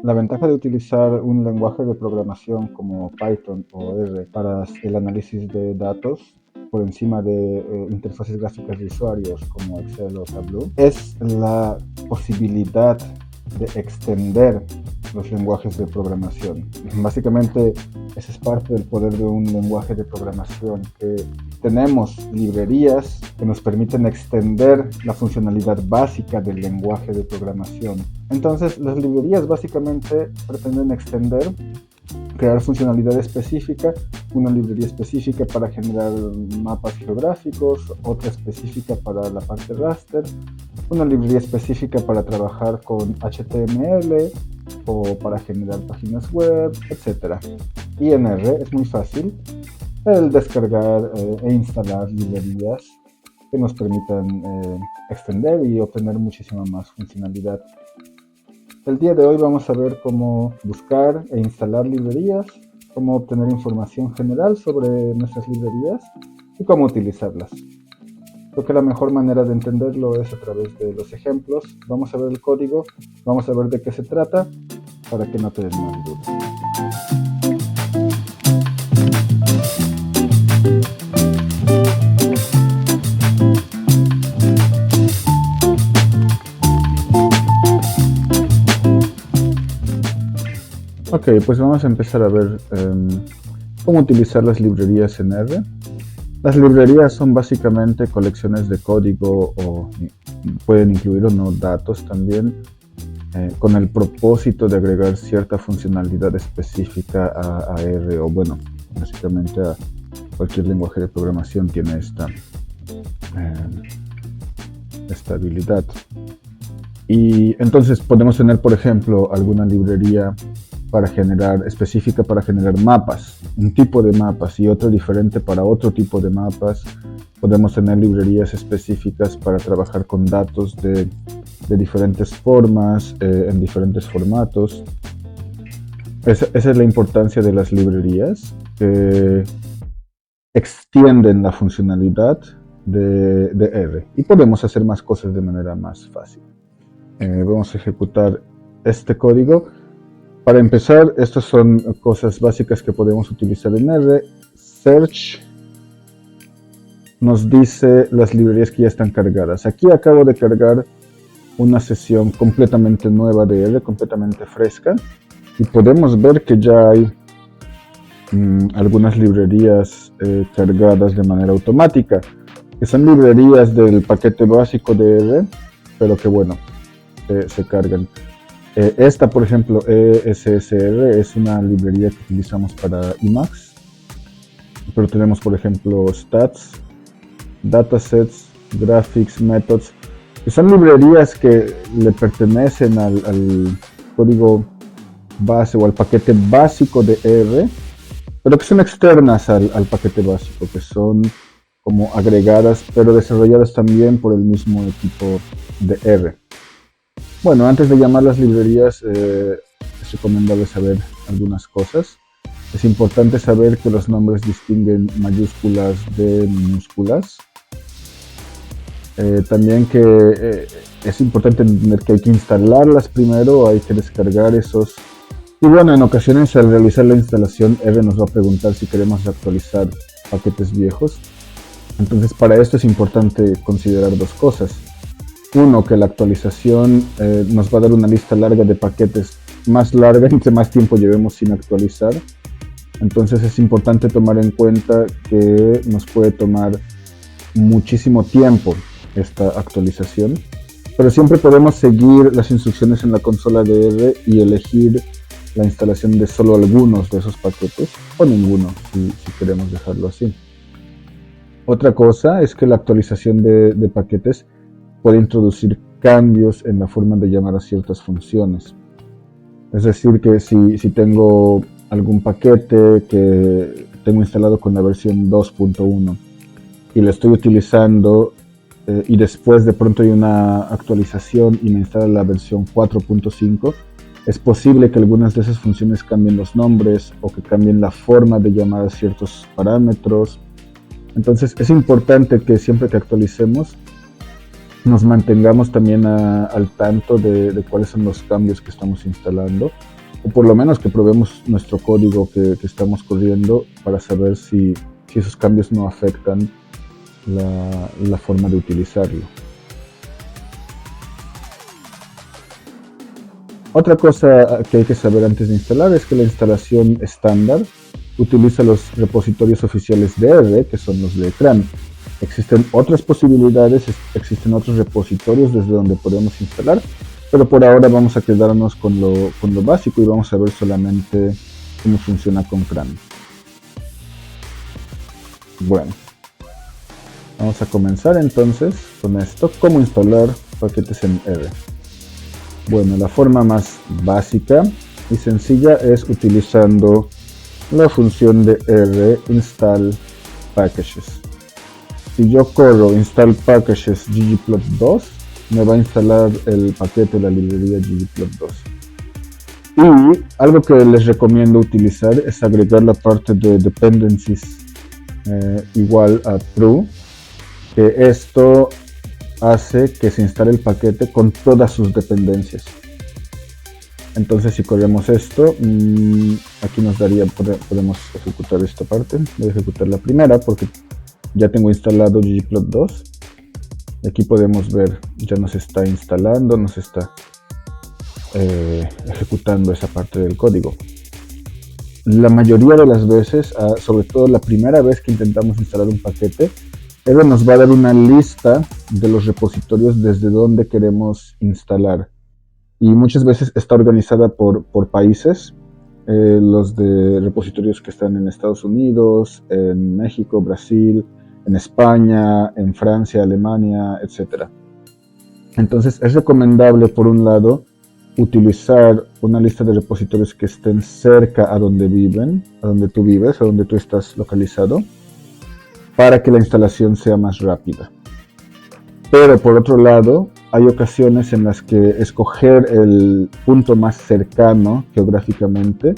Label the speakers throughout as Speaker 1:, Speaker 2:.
Speaker 1: La ventaja de utilizar un lenguaje de programación como Python o R para el análisis de datos por encima de interfaces gráficas de usuarios como Excel o Tableau es la posibilidad de extender los lenguajes de programación. Básicamente, ese es parte del poder de un lenguaje de programación, que tenemos librerías que nos permiten extender la funcionalidad básica del lenguaje de programación. Entonces, las librerías básicamente pretenden extender, crear funcionalidad específica, una librería específica para generar mapas geográficos, otra específica para la parte raster, una librería específica para trabajar con HTML o para generar páginas web, etc. Y en R es muy fácil el descargar e instalar librerías que nos permitan extender y obtener muchísima más funcionalidad. El día de hoy vamos a ver cómo buscar e instalar librerías, cómo obtener información general sobre nuestras librerías y cómo utilizarlas. Creo que la mejor manera de entenderlo es a través de los ejemplos. Vamos a ver el código, vamos a ver de qué se trata, para que no te den más dudas. Ok, pues vamos a empezar a ver cómo utilizar las librerías en R. Las librerías son básicamente colecciones de código o pueden incluir o no datos también, con el propósito de agregar cierta funcionalidad específica a R, o bueno, básicamente a cualquier lenguaje de programación tiene esta habilidad. Y entonces podemos tener, por ejemplo, alguna librería específica para generar mapas, un tipo de mapas, y otro diferente para otro tipo de mapas. Podemos tener librerías específicas para trabajar con datos de diferentes formas, en diferentes formatos. Esa es la importancia de las librerías, que extienden la funcionalidad de R, y podemos hacer más cosas de manera más fácil. Vamos a ejecutar este código. Para empezar, estas son cosas básicas que podemos utilizar en R. Search nos dice las librerías que ya están cargadas. Aquí acabo de cargar una sesión completamente nueva de R, completamente fresca, y podemos ver que ya hay algunas librerías cargadas de manera automática, que son librerías del paquete básico de R, pero que bueno, se cargan. Esta, por ejemplo, ESSR, es una librería que utilizamos para Emacs, pero tenemos, por ejemplo, Stats, Datasets, Graphics, Methods, que son librerías que le pertenecen al código base o al paquete básico de R, pero que son externas al paquete básico, que son como agregadas, pero desarrolladas también por el mismo equipo de R. Bueno, antes de llamar las librerías, es recomendable saber algunas cosas. Es importante saber que los nombres distinguen mayúsculas de minúsculas. También que es importante entender que hay que instalarlas primero, hay que descargar esos. Y bueno, en ocasiones al realizar la instalación, R nos va a preguntar si queremos actualizar paquetes viejos. Entonces, para esto es importante considerar dos cosas. Uno, que la actualización nos va a dar una lista larga de paquetes, más larga entre más tiempo llevemos sin actualizar. Entonces es importante tomar en cuenta que nos puede tomar muchísimo tiempo esta actualización, pero siempre podemos seguir las instrucciones en la consola de R y elegir la instalación de solo algunos de esos paquetes, o ninguno, si queremos dejarlo así. Otra cosa es que la actualización de paquetes puede introducir cambios en la forma de llamar a ciertas funciones. Es decir, que si tengo algún paquete que tengo instalado con la versión 2.1 y lo estoy utilizando y después de pronto hay una actualización y me instala la versión 4.5, es posible que algunas de esas funciones cambien los nombres o que cambien la forma de llamar a ciertos parámetros. Entonces es importante que siempre que actualicemos nos mantengamos también al tanto de cuáles son los cambios que estamos instalando, o por lo menos que probemos nuestro código que estamos corriendo para saber si esos cambios no afectan la forma de utilizarlo. Otra cosa que hay que saber antes de instalar es que la instalación estándar utiliza los repositorios oficiales de R, que son los de CRAN. Existen otras posibilidades, existen otros repositorios desde donde podemos instalar, pero por ahora vamos a quedarnos con lo básico y vamos a ver solamente cómo funciona con CRAN. Bueno, vamos a comenzar entonces con esto, cómo instalar paquetes en R. Bueno, la forma más básica y sencilla es utilizando la función de R install packages. Si yo corro install packages ggplot2, me va a instalar el paquete de la librería ggplot2. Y algo que les recomiendo utilizar es agregar la parte de dependencies igual a true, que esto hace que se instale el paquete con todas sus dependencias. Entonces si corremos esto, aquí nos daría, podemos ejecutar esta parte. Voy a ejecutar la primera porque ya tengo instalado ggplot2. Aquí podemos ver, ya nos está instalando, nos está ejecutando esa parte del código. La mayoría de las veces, sobre todo la primera vez que intentamos instalar un paquete, R nos va a dar una lista de los repositorios desde donde queremos instalar. Y muchas veces está organizada por países, los de repositorios que están en Estados Unidos, en México, Brasil, en España, en Francia, Alemania, etc. Entonces es recomendable, por un lado, utilizar una lista de repositorios que estén cerca a donde viven, a donde tú vives, a donde tú estás localizado, para que la instalación sea más rápida. Pero por otro lado, hay ocasiones en las que escoger el punto más cercano geográficamente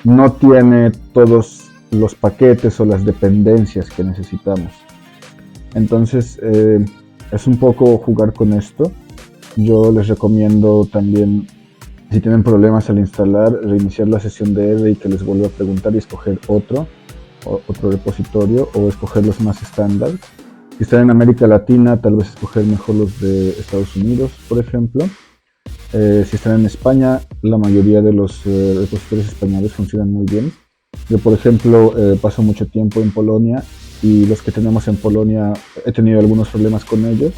Speaker 1: no tiene todos los paquetes o las dependencias que necesitamos. Entonces es un poco jugar con esto. Yo les recomiendo también, si tienen problemas al instalar, reiniciar la sesión de R y que les vuelva a preguntar y escoger otro repositorio, o escoger los más estándar. Si están en América Latina, tal vez escoger mejor los de Estados Unidos, por ejemplo. Si están en España, la mayoría de los repositorios españoles funcionan muy bien. Yo, por ejemplo, paso mucho tiempo en Polonia y los que tenemos en Polonia he tenido algunos problemas con ellos.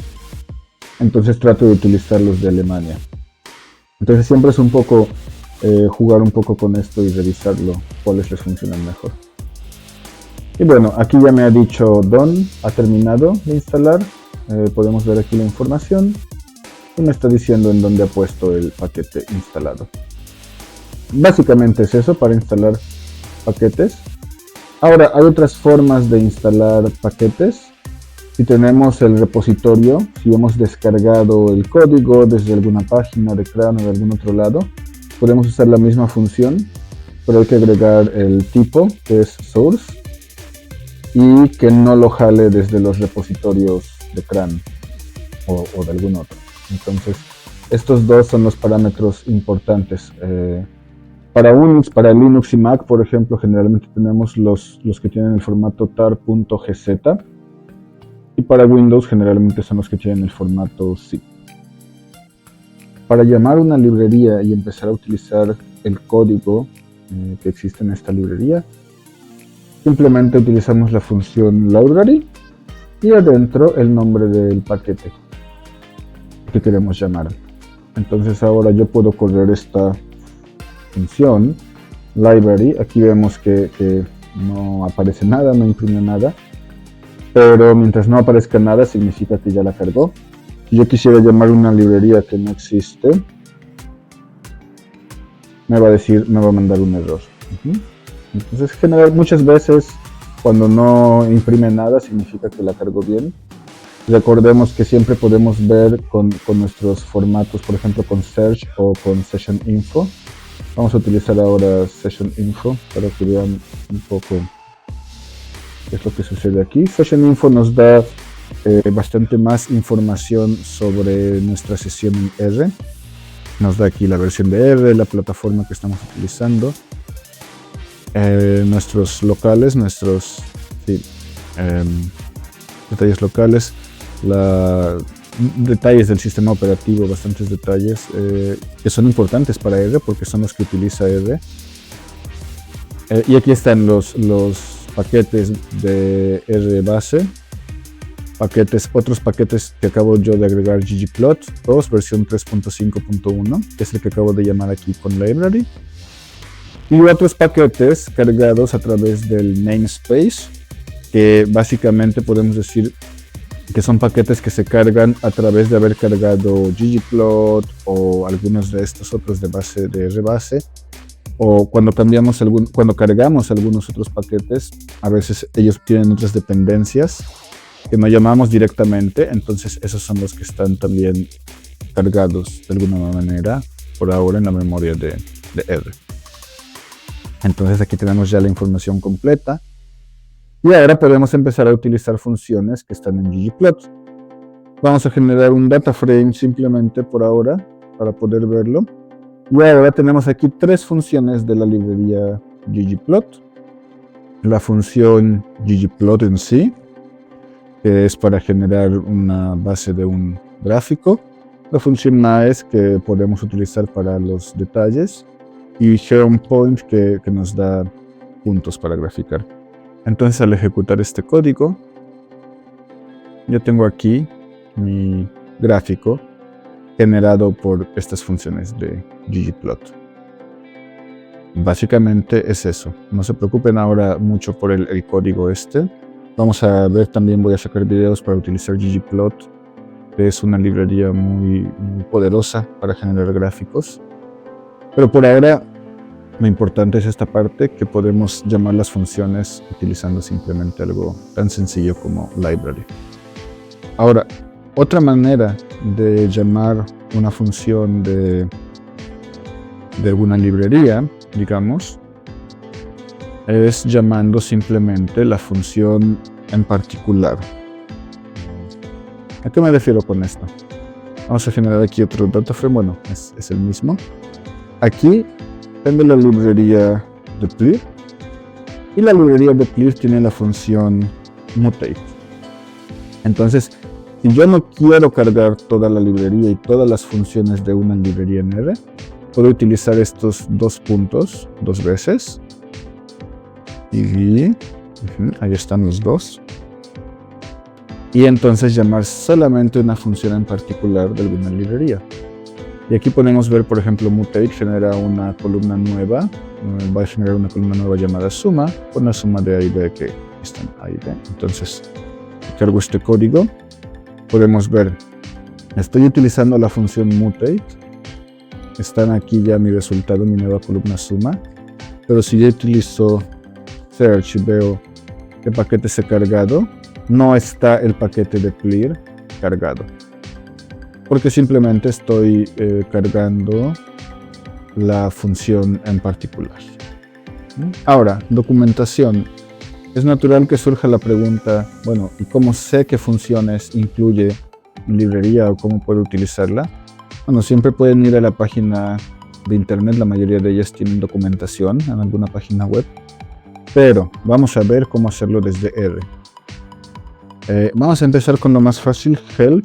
Speaker 1: Entonces trato de utilizar los de Alemania. Entonces siempre es un poco jugar un poco con esto y revisarlo, cuáles les funcionan mejor. Y bueno, aquí ya me ha dicho done, ha terminado de instalar. Podemos ver aquí la información y me está diciendo en dónde ha puesto el paquete instalado. Básicamente es eso para instalar paquetes. Ahora, hay otras formas de instalar paquetes. Si tenemos el repositorio, si hemos descargado el código desde alguna página de CRAN o de algún otro lado, podemos usar la misma función, pero hay que agregar el tipo, que es source, y que no lo jale desde los repositorios de CRAN o de algún otro. Entonces, estos dos son los parámetros importantes. Para Unix, para Linux y Mac, por ejemplo, generalmente tenemos los que tienen el formato tar.gz, y para Windows generalmente son los que tienen el formato zip. Para llamar una librería y empezar a utilizar el código que existe en esta librería, simplemente utilizamos la función library y adentro el nombre del paquete que queremos llamar. Entonces ahora yo puedo correr esta función library. Aquí vemos que no aparece nada, no imprimió nada, pero mientras no aparezca nada significa que ya la cargó. Si yo quisiera llamar una librería que no existe, me va a mandar un error. Entonces, muchas veces cuando no imprime nada significa que la cargó bien. Recordemos que siempre podemos ver con nuestros formatos, por ejemplo con search o con session info. Vamos a utilizar ahora session info para que vean un poco qué es lo que sucede aquí. Session info nos da bastante más información sobre nuestra sesión en R. Nos da aquí la versión de R, la plataforma que estamos utilizando, nuestros locales, detalles locales, detalles del sistema operativo, bastantes detalles que son importantes para R porque son los que utiliza R. Y aquí están los paquetes de R base, otros paquetes que acabo yo de agregar, ggplot 2 versión 3.5.1, que es el que acabo de llamar aquí con library, y otros paquetes cargados a través del namespace, que básicamente podemos decir que son paquetes que se cargan a través de haber cargado ggplot o algunos de estos otros de rbase, o cuando cargamos algunos otros paquetes, a veces ellos tienen otras dependencias que no llamamos directamente, entonces esos son los que están también cargados de alguna manera por ahora en la memoria de R. Entonces aquí tenemos ya la información completa. Y ahora podemos empezar a utilizar funciones que están en ggplot. Vamos a generar un data frame simplemente por ahora para poder verlo. Y ahora tenemos aquí 3 funciones de la librería ggplot. La función ggplot en sí, que es para generar una base de un gráfico. La función maes, que podemos utilizar para los detalles. Y HeronPoint, que nos da puntos para graficar. Entonces, al ejecutar este código, yo tengo aquí mi gráfico generado por estas funciones de ggplot. Básicamente es eso. No se preocupen ahora mucho por el código este. Vamos a ver también, voy a sacar videos para utilizar ggplot, que es una librería muy poderosa para generar gráficos. Pero por ahora, lo importante es esta parte, que podemos llamar las funciones utilizando simplemente algo tan sencillo como library. Ahora, otra manera de llamar una función de alguna librería, digamos, es llamando simplemente la función en particular. ¿A qué me refiero con esto? Vamos a generar aquí otro data frame, bueno, es el mismo. Aquí tengo la librería de Plir, y la librería de Plir tiene la función mutate. Entonces, si yo no quiero cargar toda la librería y todas las funciones de una librería en R, puedo utilizar estos 2 puntos 2 veces. Y ahí están los 2. Y entonces llamar solamente una función en particular de alguna librería. Y aquí podemos ver, por ejemplo, mutate genera una columna nueva, va a generar una columna nueva llamada suma, con la suma de A y B que están A y B. Entonces, cargo este código, podemos ver, estoy utilizando la función mutate, están aquí ya mi resultado, mi nueva columna suma, pero si yo utilizo search y veo qué paquete se ha cargado, no está el paquete de Plir cargado, porque simplemente estoy cargando la función en particular. Ahora, documentación. Es natural que surja la pregunta, bueno, ¿y cómo sé qué funciones incluye librería o cómo puedo utilizarla? Bueno, siempre pueden ir a la página de internet, la mayoría de ellas tienen documentación en alguna página web, pero vamos a ver cómo hacerlo desde R. Vamos a empezar con lo más fácil, help.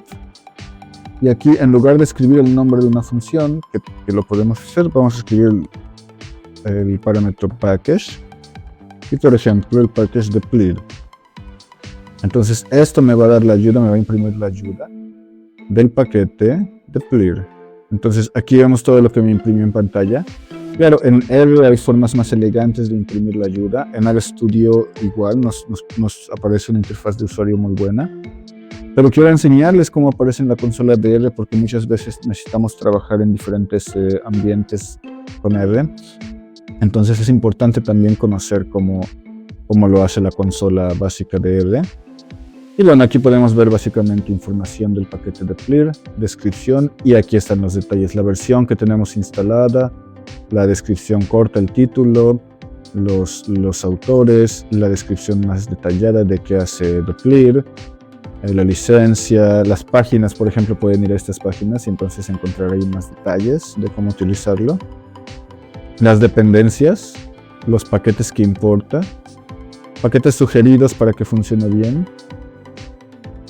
Speaker 1: Y aquí, en lugar de escribir el nombre de una función, que lo podemos hacer, vamos a escribir el parámetro package. Y por ejemplo, el package de Plir. Entonces, esto me va a dar la ayuda, me va a imprimir la ayuda del paquete de Plir. Entonces, aquí vemos todo lo que me imprimió en pantalla. Claro, en R hay formas más elegantes de imprimir la ayuda. En RStudio igual nos aparece una interfaz de usuario muy buena. Pero quiero enseñarles cómo aparece en la consola de R, porque muchas veces necesitamos trabajar en diferentes ambientes con R. Entonces es importante también conocer cómo lo hace la consola básica de R. Y bueno, aquí podemos ver básicamente información del paquete de Plir, descripción, y aquí están los detalles, la versión que tenemos instalada, la descripción corta, el título, los autores, la descripción más detallada de qué hace Plir, la licencia, las páginas, por ejemplo, pueden ir a estas páginas y entonces encontrar ahí más detalles de cómo utilizarlo. Las dependencias, los paquetes que importa, paquetes sugeridos para que funcione bien.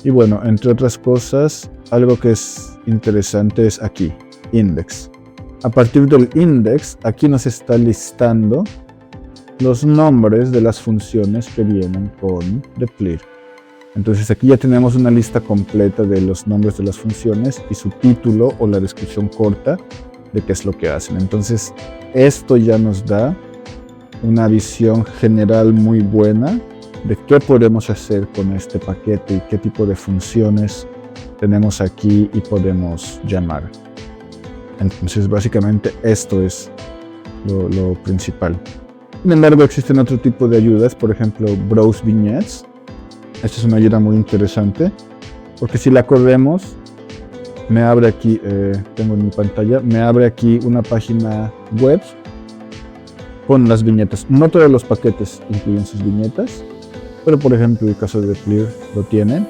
Speaker 1: Y bueno, entre otras cosas, algo que es interesante es aquí, index. A partir del index, aquí nos está listando los nombres de las funciones que vienen con deplir. Entonces aquí ya tenemos una lista completa de los nombres de las funciones y su título o la descripción corta de qué es lo que hacen. Entonces esto ya nos da una visión general muy buena de qué podemos hacer con este paquete y qué tipo de funciones tenemos aquí y podemos llamar. Entonces básicamente esto es lo principal. Sin embargo, existen otro tipo de ayudas, por ejemplo, Browse Vignettes. Esta es una ayuda muy interesante, porque si la corremos, me abre aquí, tengo en mi pantalla, me abre aquí una página web con las viñetas. No todos los paquetes incluyen sus viñetas, pero por ejemplo el caso de deplir lo tiene.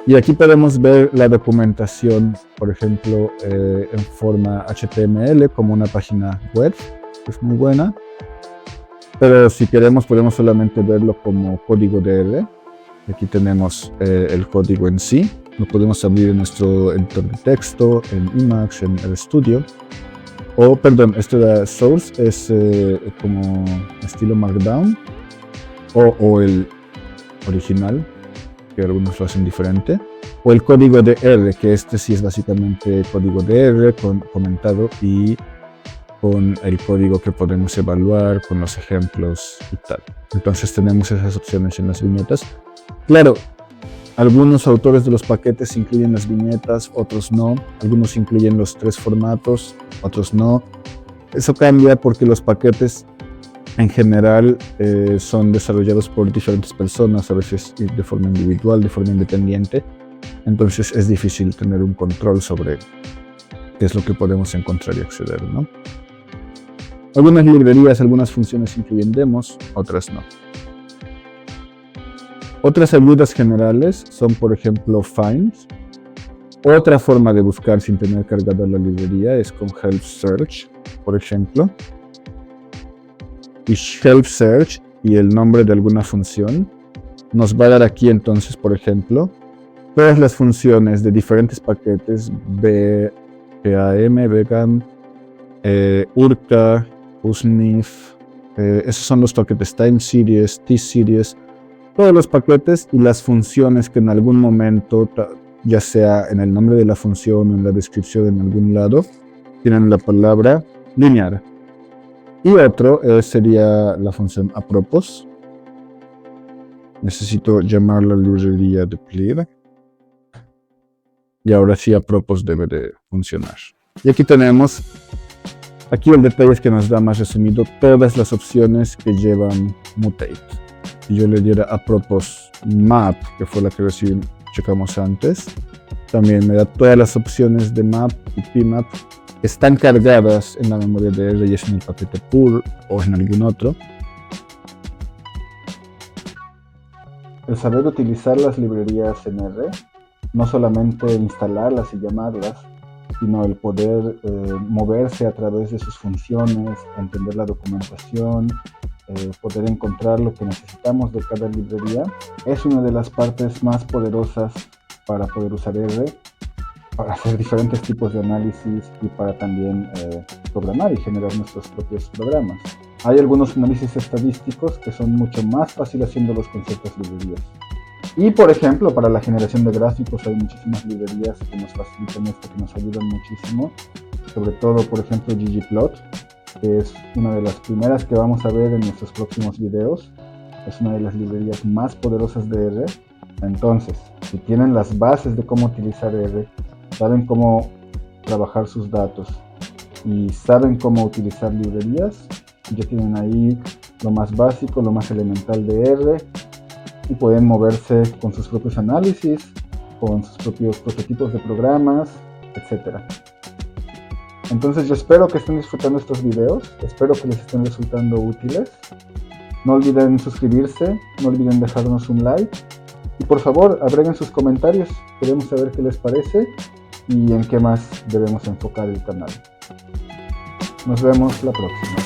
Speaker 1: Y aquí podemos ver la documentación, por ejemplo, en forma HTML, como una página web, que es muy buena. Pero si queremos, podemos solamente verlo como código DR. Aquí tenemos el código en sí. Lo podemos abrir en nuestro editor de texto, en Emacs, en RStudio. O, perdón, esto de Source es como estilo Markdown. O el original, que algunos lo hacen diferente. O el código de R, que este sí es básicamente código de R comentado y con el código que podemos evaluar, con los ejemplos y tal. Entonces tenemos esas opciones en las viñetas. Claro, algunos autores de los paquetes incluyen las viñetas, otros no. Algunos incluyen los 3 formatos, otros no. Eso cambia porque los paquetes en general son desarrollados por diferentes personas, a veces de forma individual, de forma independiente. Entonces es difícil tener un control sobre qué es lo que podemos encontrar y acceder, ¿no? Algunas librerías, algunas funciones incluyen demos, otras no. Otras ayudas generales son, por ejemplo, finds. Otra forma de buscar sin tener cargada la librería es con help search, por ejemplo. Y help search y el nombre de alguna función nos va a dar aquí entonces, por ejemplo, todas las funciones de diferentes paquetes, BAM, Vegan, Urca, Usnif, esos son los paquetes time series, t-series, todos los paquetes y las funciones que en algún momento, ya sea en el nombre de la función o en la descripción en algún lado, tienen la palabra linear. Y otro sería la función apropos. Necesito llamar la librería deplir. Y ahora sí apropos debe de funcionar. Y aquí tenemos, aquí el detalle es que nos da más resumido todas las opciones que llevan mutate. Si yo le diera apropos map, que fue la que recién checamos antes, también me da todas las opciones de map y pmap. Están cargadas en la memoria de R y es en el paquete pur o en algún otro. El saber utilizar las librerías en R, no solamente instalarlas y llamarlas, sino el poder moverse a través de sus funciones, entender la documentación, poder encontrar lo que necesitamos de cada librería, es una de las partes más poderosas para poder usar R, para hacer diferentes tipos de análisis y para también programar y generar nuestros propios programas. Hay algunos análisis estadísticos que son mucho más fáciles haciéndolos con ciertas librerías. Y por ejemplo, para la generación de gráficos hay muchísimas librerías que nos facilitan esto, que nos ayudan muchísimo. Sobre todo, por ejemplo, ggplot, que es una de las primeras que vamos a ver en nuestros próximos videos. Es una de las librerías más poderosas de R. Entonces, si tienen las bases de cómo utilizar R, saben cómo trabajar sus datos y saben cómo utilizar librerías, ya tienen ahí lo más básico, lo más elemental de R y pueden moverse con sus propios análisis, con sus propios prototipos de programas, etc. Entonces yo espero que estén disfrutando estos videos, espero que les estén resultando útiles. No olviden suscribirse, no olviden dejarnos un like Y por favor, agreguen sus comentarios, queremos saber qué les parece y en qué más debemos enfocar el canal. Nos vemos la próxima.